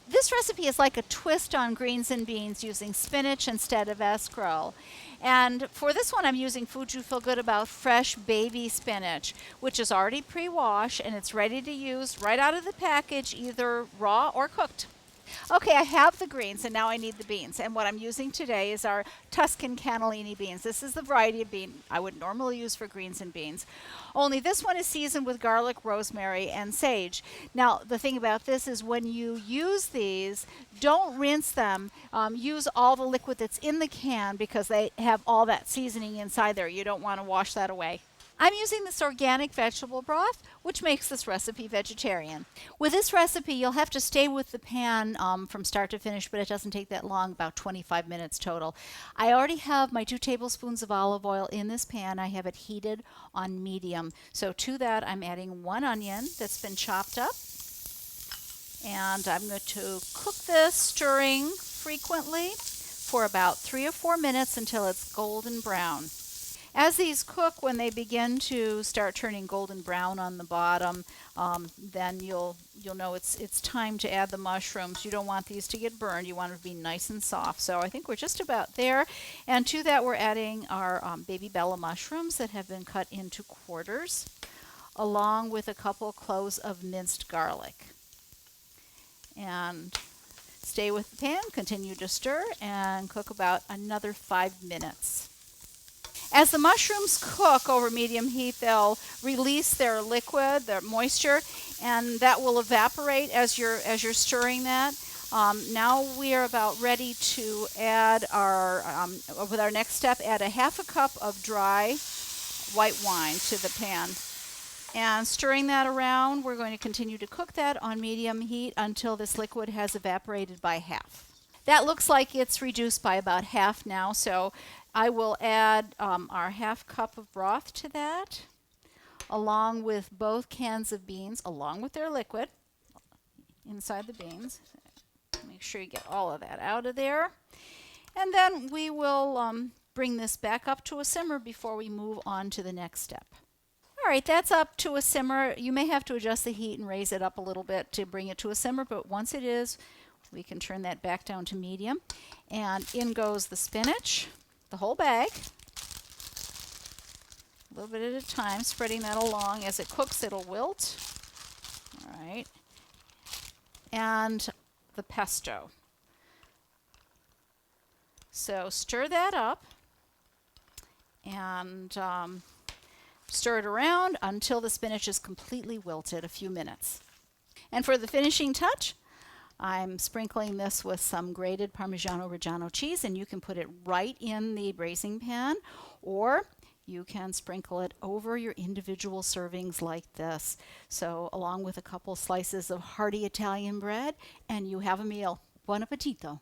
This recipe is like a twist on greens and beans using spinach instead of escarole. And for this one, I'm using Food You Feel Good About fresh baby spinach, which is already pre-washed and it's ready to use right out of the package, either raw or cooked. Okay, I have the greens and now I need the beans. And what I'm using today is our Tuscan cannellini beans. This is the variety of bean I would normally use for greens and beans. Only this one is seasoned with garlic, rosemary, and sage. Now, the thing about this is when you use these, don't rinse them. Use all the liquid that's in the can because they have all that seasoning inside there. You don't want to wash that away. I'm using this organic vegetable broth, which makes this recipe vegetarian. With this recipe, you'll have to stay with the pan from start to finish, but it doesn't take that long, about 25 minutes total. I already have my 2 tablespoons of olive oil in this pan. I have it heated on medium. So to that, I'm adding 1 onion that's been chopped up. And I'm going to cook this, stirring frequently for about 3 or 4 minutes until it's golden brown. As these cook, when they begin to start turning golden brown on the bottom, then you'll know it's time to add the mushrooms. You don't want these to get burned. You want it to be nice and soft. So I think we're just about there. And to that, we're adding our baby Bella mushrooms that have been cut into quarters, along with a couple cloves of minced garlic. And stay with the pan, continue to stir, and cook about another 5 minutes. As the mushrooms cook over medium heat, they'll release their liquid, their moisture, and that will evaporate as you're stirring that. Now we are about ready to add with our next step, add a 1/2 cup of dry white wine to the pan. And stirring that around, we're going to continue to cook that on medium heat until this liquid has evaporated by half. That looks like it's reduced by about half now, so I will add our 1/2 cup of broth to that, along with both cans of beans, along with their liquid inside the beans. Make sure you get all of that out of there. And then we will bring this back up to a simmer before we move on to the next step. All right, that's up to a simmer. You may have to adjust the heat and raise it up a little bit to bring it to a simmer, but once it is, we can turn that back down to medium. And in goes the spinach, the whole bag. A little bit at a time, spreading that along. As it cooks, it'll wilt. All right. And the pesto. So stir that up and stir it around until the spinach is completely wilted, a few minutes. And for the finishing touch, I'm sprinkling this with some grated Parmigiano Reggiano cheese, and you can put it right in the braising pan, or you can sprinkle it over your individual servings like this. So along with a couple slices of hearty Italian bread, and you have a meal. Buon appetito!